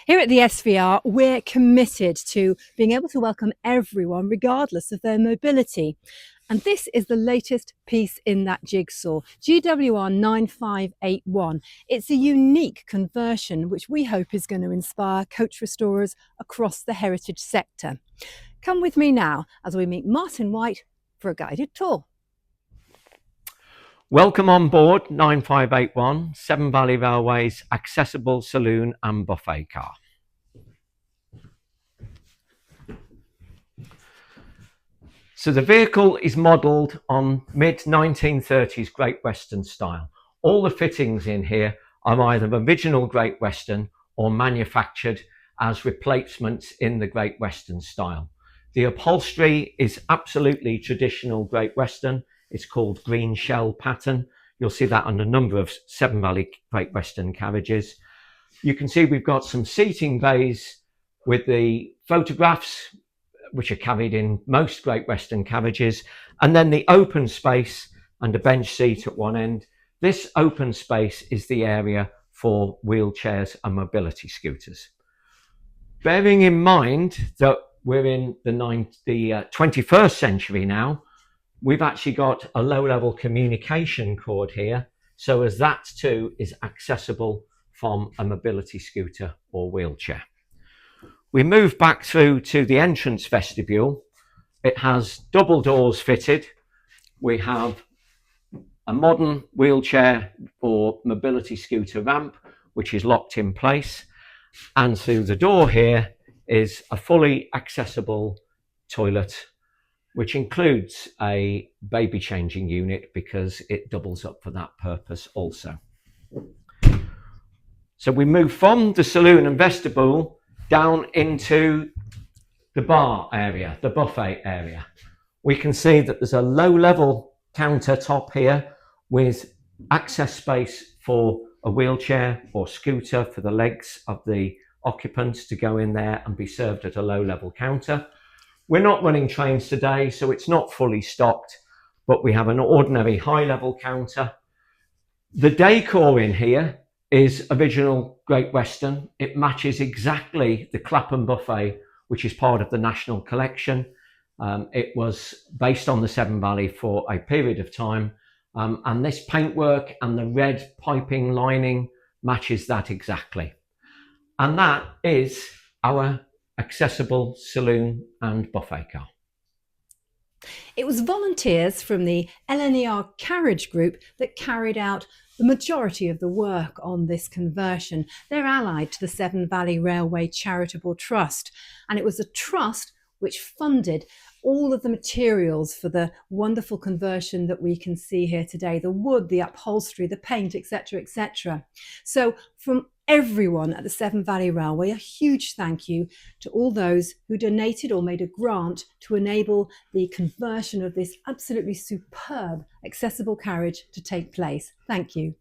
Here at the SVR, we're committed to being able to welcome everyone regardless of their mobility. And this is the latest piece in that jigsaw, GWR 9581. It's a unique conversion which we hope is going to inspire coach restorers across the heritage sector. Come with me now as we meet Martin White for a guided tour. Welcome on board 9581, Severn Valley Railway's accessible saloon and buffet car. So the vehicle is modelled on mid-1930s Great Western style. All the fittings in here are either original Great Western or manufactured as replacements in the Great Western style. The upholstery is absolutely traditional Great Western. It's called green shell pattern. You'll see that on a number of Severn Valley Great Western carriages. You can see we've got some seating bays with the photographs, which are carried in most Great Western carriages, and then the open space and a bench seat at one end. This open space is the area for wheelchairs and mobility scooters. Bearing in mind that we're in the 21st century now, we've actually got a low-level communication cord here, so as that too is accessible from a mobility scooter or wheelchair. We move back through to the entrance vestibule. It has double doors fitted. We have a modern wheelchair or mobility scooter ramp, which is locked in place. And through the door here is a fully accessible toilet, which includes a baby changing unit because it doubles up for that purpose also. So we move from the saloon and vestibule down into the bar area, the buffet area. We can see that there's a low level countertop here with access space for a wheelchair or scooter for the legs of the occupants to go in there and be served at a low level counter. We're not running trains today, so it's not fully stocked, but we have an ordinary high-level counter. The decor in here is original Great Western. It matches exactly the Clapham buffet, which is part of the National Collection. It was based on the Severn Valley for a period of time, and this paintwork and the red piping lining matches that exactly. And that is our accessible saloon and buffet car. It was volunteers from the LNER Carriage Group that carried out the majority of the work on this conversion. They're allied to the Severn Valley Railway Charitable Trust, and it was a trust which funded all of the materials for the wonderful conversion that we can see here today, the wood, the upholstery, the paint, etc., etc. So from everyone at the Severn Valley Railway, a huge thank you to all those who donated or made a grant to enable the conversion of this absolutely superb accessible carriage to take place. Thank you.